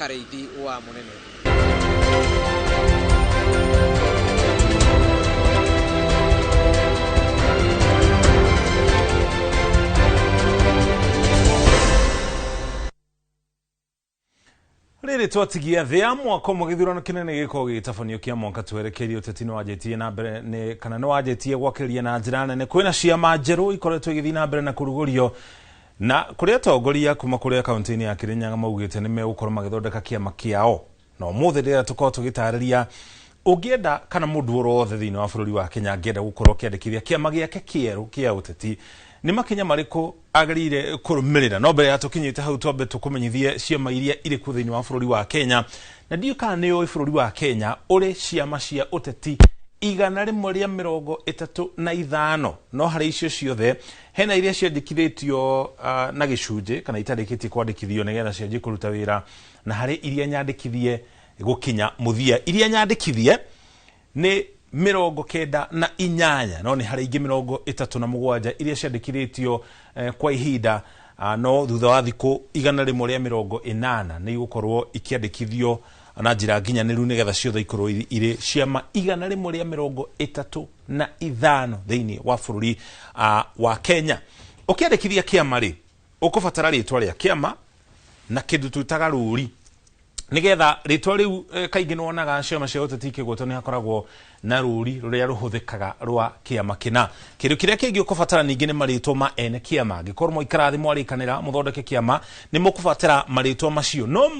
Kareithi wa munene. Riri twatigia thia mwako mugithurano kinene giko gitafanio kia mwaka twerekerie utetino wajetie na mbere ne kana no wajetie gwakiria na njira nene kwina ciama njeru ikoretwo igithii na mbere na kurugurio na kuria tongoria kuma kuria kaunti-ini ya Kirinyaga maugite nime gukorwo magithondeka kiama kiao no muthe rira tukorwo tugitariria ugienda kana mundu orothe thiini wa bururi wa Kenya ngienda gukorwo kiandikithia kiama giake kieru kia uteti ni makinya mariko agarire kurumirira no mbere atukinyite hau twambe tukumenyithie ciama iria iri ku thiini wa bururi wa Kenya na ndiyo kana ni oi bururi wa Kenya uri ciama cia uteti 135 no hari icio ciothe hena iria ciandikithitio na gicunje kana itarikiti kwandikithio nigetha cianjie kuruta wira na hari iria nyandikithie gukinya muthia iria nyandikithie ni 98 no ni hari ingi 37 iria ciandikithitio kwa ihinda no thutha wa thiku 180 ni gukorwo ikiandikithio na njira nginyaniru nigetha ciothe ikorwo iri ciama 135 thiini wa bururi wa Kenya. Ukiandikithia kiama ri ukubatara ritwa ria kiama na kindu twitaga ruri nigetha ritwa riu kaingi nwonaga ciama cia uteti kigwetwo ni hakoragwo na ruri ruria ruhuthikaga rwa kiama kina kindu kiria kingi ukubatara ningi ni maritwa ma ene kiama gikorwo moikarathi mwarikanira muthondeke kiama ni mukubatara maritwa macio no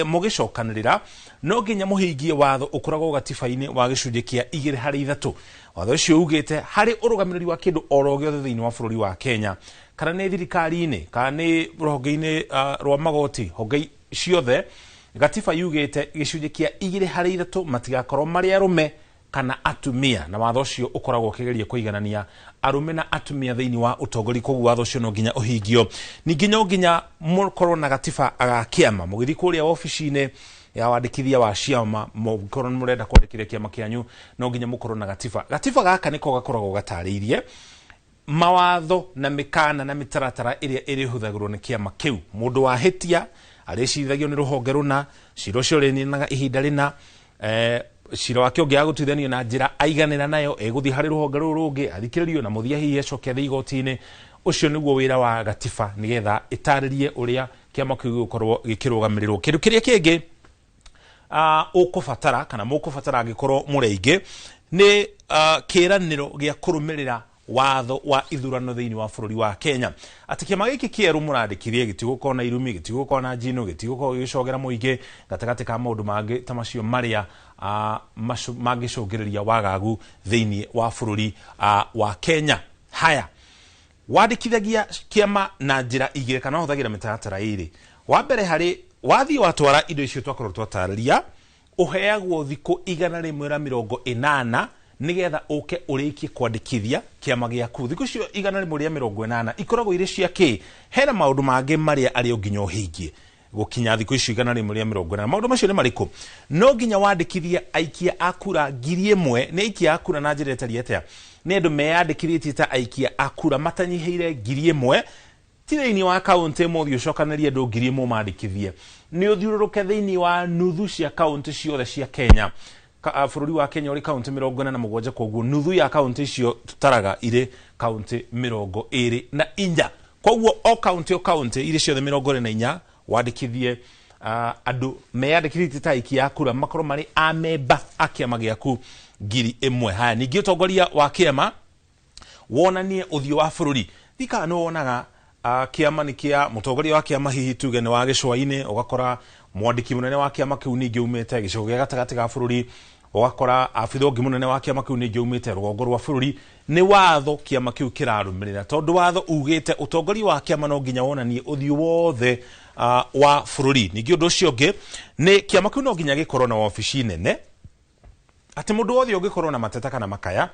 mugicokanirira no nginya muhingie watho ukoragwo gatiba-ini wa gicunje kia 2/3 watho ucio ugite hari urugamiriri wa kindu oro giothe thiini wa bururi wa Kenya kana ni thirikari-ini kana ni ruhonge-ini rwa magoti honge ciothe gatiba yugite gicunje kia 2/3 matigakorwo mari arume kana atumia na watho ucio ukoragwo kigeria kuiganania arume na atumia thiini wa utongori koguo watho ucio no nginya uhingio ningi no nginya mukorwo na gatiba agakiama mugithi kuria ofici-ini ya wandikithia wa ciama mukorwo murenda kwandikithia kiama kianyu no nginya mukorwo na gatiba gaka niko gakoragwo gatariirie mawatho na mikana na mitaratara iria irihuthagirwo ni kiama kiu mundu wahitia aricithagio ni ruhonge runa ciro cio rininaga ihinda rina ciro wake ungiaga gutwithanio na njira aiganira nayo eguthi hari ruhonge ruru rungi athikiririo na muthia hihi acoke thi igoti-ini ucio niguo wira wa gatiba nigetha itaririe uria kiama kiu gukorwo gikirugamirirwo kindu kiria kingi ukubatara kana mukubatara gikorwo mureige ni kiraniro gia kurumirira watho wa ithurano thiini wa bururi wa Kenya ati kiama giki kieru murandikithie gitigukorwo na irumi gitigukorwo na njino gitigukorwo gicogera muingi gatagati ka maundu mangi ta macio maria magicungiriria wagagu thiini wa bururi wa Kenya. Haya wandikithagia kiama na njira igire kana huthagira mitaratara iri wa mbere hari wathi watwara indo icio twakorwo twatariria uheagwo thiku 180 nigetha uke urikie kwandikithia kiama giaku thiku cio 180 ikoragwo iri cia ki hena maundu mangi maria ari nginya uhingie gukinya thiku icio 180 maundu macio ni mariku no nginya wandikithia aikia akura 1000 ni aikia akura na njira etariete ni andu meyandikithĩtie ta aikia akura matanyiheire 1000 thiini wa kaunti muthio cokanirie andu 1000 mandikithie ni uthiururuke thiini wa nuthu cia kaunti ciothe cia Kenya bururi wa Kenya uri kaunti 47 koguo nuthu ya kaunti icio tutaraga ire kaunti 24 koguo o kaunti ire ciothe 24 wandikithie andu meyandikithĩtie ta aikia akura makorwo mari amemba akiama giaku 1000. Haya ningi utongoria wa kiama wonanie uthio wa bururi thika no wonaga kiama ni kia mutongoria wa kiama hihi tuge ni wa gicwa-ini ugakora mwandiki munene wa kiama kiu ningi umete gicogo gia gatagati ga bururi ugakora afitho ngi munene wa kiama kiu ningi umete rugongo rwa bururi ni watho kiama kiu kirarumirira tondu watho ugite utongoria wa kiama no nginya wonanie uthio wothe wa bururi ningi undu ucio ngi ni kiama kiu no nginya gikorwo na ofici nene ati mundu wothe ungikorwo na mateta kana makaya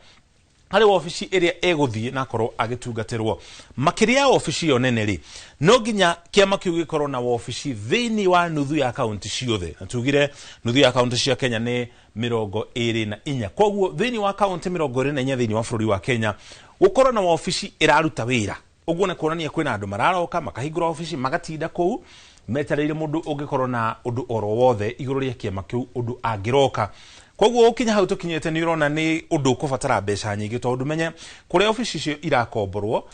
hari ofici iria eguthie na korwo agitungatirwo makiria ofici yo nene ri no nginya kiama kiu gikorwo na ofici thiini wa nuthu ya kaunti ciothe natugire nuthu ya kaunti cia Kenya ni 24 koguo thiini wa kaunti 24 thiini wa bururi wa Kenya gukorwo na ofici iraruta wira uguo ne kuonania kwina andu mararoka makahingura ofici magatinda kou metereire mundu ungikorwo na undu oro wothe iguru ria kiama kiu undu angiroka. Koguo ukinya hau tukinyete ni urona ni undu kubatara mbeca nyingi tondu menye kuria ofisi icio irakomborwo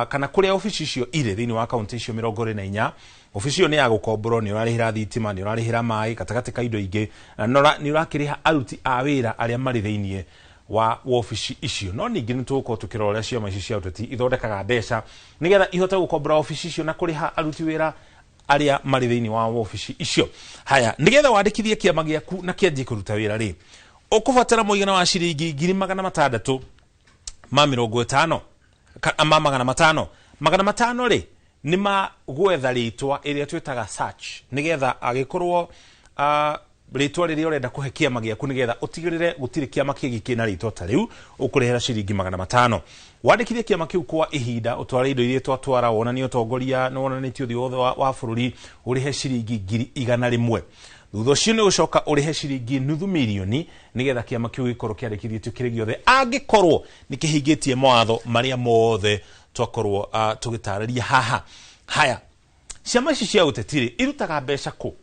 kana kuria ofisi icio ire thiini wa county icio 24 ofisi iyo ni ya gukomborwo, ni urarihira thitima, ni urarihira mai gatagati ka indo ingi, ni urakiriha aruti a wira aria mari thiini wa ofisi icio. No ningi nituko tukirora ciama icio cia uteti ithondekaga mbeca nigetha ihote gukombora ofisi icio na kuriha aruti wira aria mari thiini wa ofisi icio. Haya, nigetha wandikithie kiama giaku na kianjie kuruta wira ri ukubatara muigana wa ciringi 650 ma 50 ama 500 500 ri ni ma gwetha ritwa iria twitaga search nigetha agikorwo ritwa riria urenda kuhe kiama giaku nigetha utigirire gutire kiama kingi kina ritwa ta riu ukurehera ciringi 500. Wandikithie kiama kiu kwa ihinda utware indo iria twatwara wonani utongoria no wonanitio thi wothe wa bururi urihe ciringi 100,000. Thutha ucio ni gucoka urihe ciringi nuthu milioni nigetha kiama kiu gikorwo kiarikithitio kiri giothe angikorwo nikihingitie mawatho maria mothe twakorwo tugitararia haha. Haya, ciama ici cia utetiri irutaga mbeca ku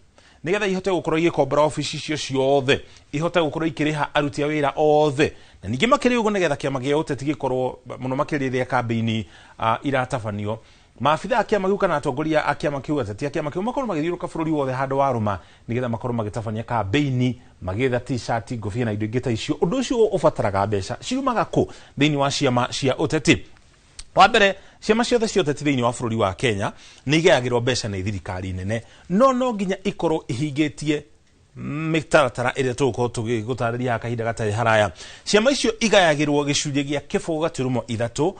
nigetha ihote gukorwo igikombora ofisi icio ciothe, ihote gukorwo ikiriha aruti a wira othe, na ningi makiri ugo nigetha kiama gia uteti gikorwo muno makiri ria kambeini iratabanio. Maafitha a kiama kiu kana atongoria a kiama kiu ateti a kiama kiu makorwo magithiuruka bururi wothe handu waruma nigetha makorwo magitabania kambeini, magitha t-shirt, ngofia na indo ingi ta icio. Undu ucio ubataraga mbeca ciumaga ku thiini wa ciama cia uteti. Wa mbere, ciama ciothe cia uteti thiini wa bururi wa Kenya ni igayagirwo mbeca ni thirikari nene, no nginya ikorwo ihingitie mitaratara iria tuko tugutariria kahinda gatari haraya. Ciama icio igayagirwo gicunjĩ gia 0.3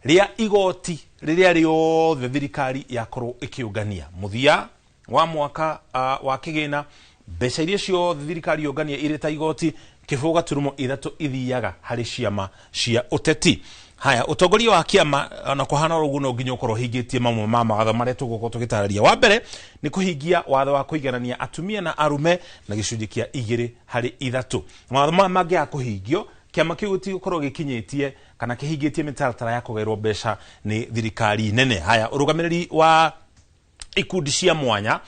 ria igoti riria riothe thirikari yakorwo ikiungania muthia wa mwaka wa kigina. Mbeca iria ciothe thirikari yongania iri ta igoti 0.3 ithiaga hari ciama cia uteti. Haya, utongoria wa kiama na kuhana uguo no nginya ukorwo hingitie mamwe ma mawatho maria tuguko tugitararia. Wa mbere ni kuhingia watho wa kuiganania atumia na arume na gicunjĩ kia 2/3. Mawatho mangĩ ya kuhingio kiama kiu gutikorwo gikinyitie kana kihingitie mitaratara ya kugairwo mbeca ni thirikari nene. Haya, urugamiriri wa ikundi cia mwanya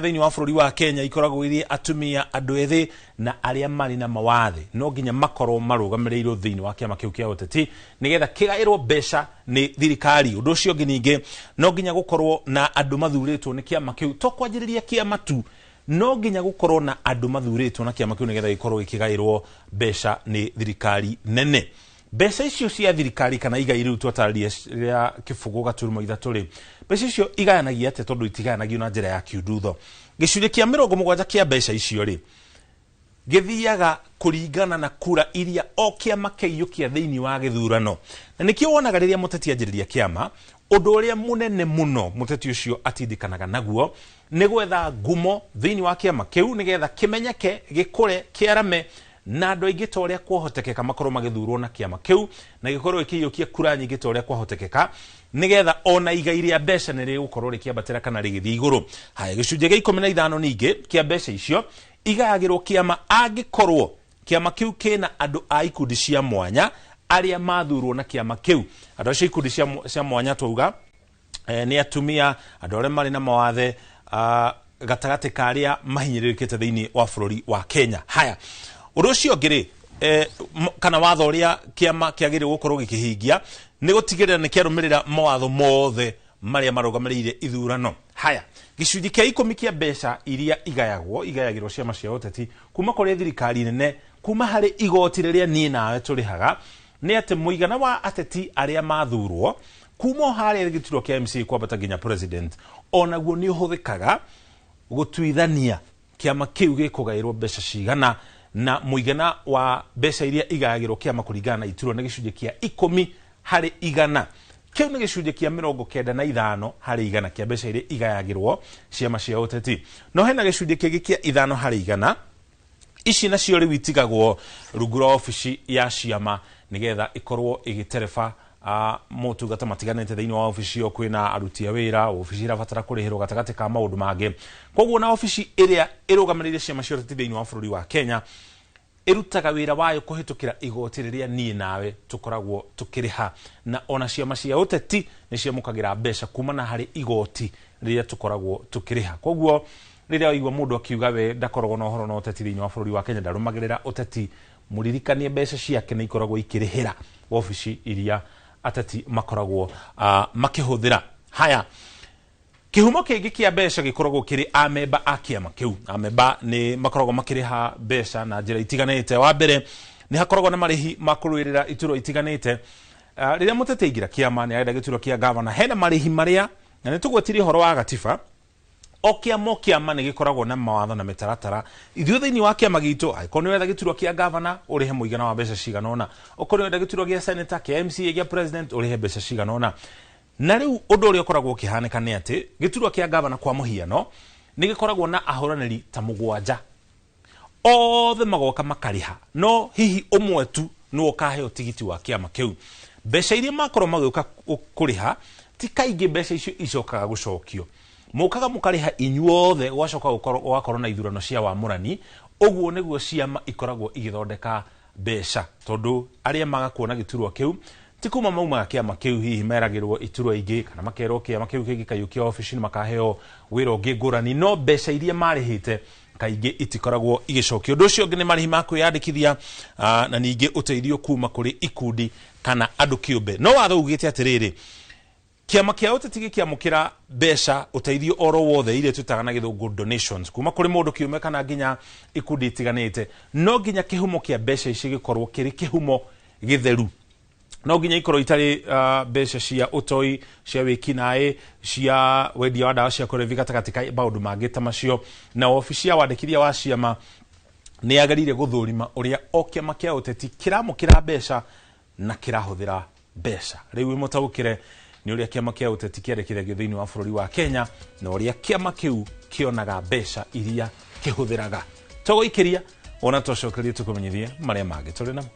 thiini wa bururi wa Kenya ikoragwo iri atumia, andu ethi na aria mari na mawathe no nginya makorwo marugamirirwo thiini wa kiama kiu kia uteti nigetha kigairwo mbeca ni thirikari. Undu ucio ngingi no nginya gukorwo na andu mathuritwo ni kiama kiu to kwanjiriria kiama tu, no nginya gukorwo na andu mathuritwo na kiama kiu nigetha ikorwo ikigairwo mbeca ni thirikari nene. Mbeca icio cia thirikari kana igairu twatararia ria kifugo gaturumo 3 ri mbeca icio igayanagia ate tondu itigayanagio na njira ya kiundutho. Gicunjĩ kia 70 kia mbeca icio ri githiaga kuringana na kura iria o kiama kiyukia thiini wa githurano, na nikio wonaga riria muteti anjiriria kiama undu uria munene muno muteti ucio atindikanaga naguo ni gwetha ngumo thiini wa kiama kiu nigetha kimenyeke, gikure, kiarame na andu aingi ta uria kwahotekeka makorwo magithurwo na kiama kiu na gikorwo ikiyukia kura nyingi ta uria kwahotekeka nigetha ona igai ria mbeca ni rigukorwo rikiambatira kana rigithii iguru. Haya, gicunjĩ gia 15 ningi kia mbeca icio igayagirwo kiama angikorwo kiama kiu kina andu a ikundi cia mwanya aria mathurwo na kiama kiu. Andu acio ikundi cia mwanya twauga ni atumia, andu aria mari na mawathe, gatagati ka aria mahinyiririkite thiini wa bururi wa Kenya. Haya, undu ucio ngiri kana watho uria kiama kiagirwo gukorwo gikihingia ni gutigirira ni kiarumirira mawatho mothe maria marugamiriire ithurano. Haya, gicunjĩ kia 10 kia mbeca iria igayagirwo ciama cia uteti kuma kuri thirikari nene kuma hari igoti riria nie nawe turihaga ni ate muigana wa ateti aria mathurwo kuma hari gituro kia MC kwambata nginya president onaguo ni uhuthikaga gutuithania kiama kiu gikugairwo mbeca cigana na muigana wa mbeca iria igayagirwo kiama kuringana na ituro na gicunjĩ kia 10 hari igana. Kiu ni gicunjĩ kia 95 hari igana kia mbeca iria igayagirwo ciama cia uteti. No hena gicunjĩ kingi kia 5 hari igana ici nacio riu itigagwo rungu rwa ofisi ya ciama nigetha ikorwo igitereba motungata matiganite thiini wa ofisi yo kwina aruti a wira, ofisi irabatara kurihirwo gatagati ka maundu mangi. Koguo na ofisi iria irugamirire ciama cia uteti thiini wa bururi wa Kenya irutaga wira wayo kuhitukira igoti riria nie nawe tukoragwo tukiriha, na ona ciama cia uteti ni ciamukagira mbeca kuma na hari igoti riria tukoragwo tukiriha koguo riria igwa mundu akiuga we ndakoragwo na horo no teti thiini wa bururi wa Kenya ndarumagirira uteti muririkanie mbeca ciake ni ikoragwo ikirihira ofici iria ateti makoragwo makihuthira haya kihumo kingi kia mbeca gikoragwo kiri amemba a kiama kiu amemba ni makoragwo makiriha mbeca na njira itiganite wa mbere ni hakoragwo na marihi makurwirira iturwa itiganite riria mutete aingira kiama ni arenda giturwa kia governor hena marihi maria na ni tugwetirie horo wa gatiba o kiama ni gikoragwo na mawatho na mitaratara ithuĩ thiini wa kiama gitu aikorwo ni wetha giturwa kia governor urihe muigana wa mbeca cigana ona okorwo ni wetha giturwa kia senator kia MCA kia president urihe mbeca cigana ona na riu undu uria ukoragwo ukihanika ni ati giturwa kia governor kwa muhiano ni gikoragwo na ahuraniri ta mugwanja othe magoka makariha no hihi umwe tu no ukaheo tigiti wa kiama kiu mbeca iria makorwo magioka kuriha ti kaingi mbeca icio icokaga gucokio mukaga mukariha inyuothe gwacoka ugakorwo na ithurano cia wamurani uguo niguo ciama ikoragwo igithondeka mbeca tondu aria magakuona giturwa kiu ti kuma mauma kiama kiu hihi meragirwo iturwa ingi kana makerwo kiama kiu kingi kayukia office ni makaheo wira ungi ngurani no mbeca iria marihite kaingi itikoragwo igicokio undu ucio ungi ni marihi ma kwiyandikithia na ningi uteithio kuma kuri ikundi kana andu kiumbe no watho ugite atiriri kiama kia uteti gikiamukira mbeca uteithio oro wothe ile tutaga na githungu donations kuma kuri mundu kiume kana nginya ikundi itiganite no nginya kihumo kia mbeca ici gikorwo kiri kihumo githeru no nginya ikorwo itari mbeca cia utoi cia wikinae cia wendia wa dawa cia kurevi gatagati maundu mangi ta macio na ofisi ya wandikithia wa ciama ni yagarire guthurima uria o kiama kia uteti kiramukira mbeca na kirahuthira mbeca riu mutaukire ni uria kiama kia uteti kiarekire thiini wa bururi wa Kenya na uria kiama kiu kionaga mbeca iria kihuthiraga togo ikiria ona tocokerie tukumenyithie maria mangi turi namo.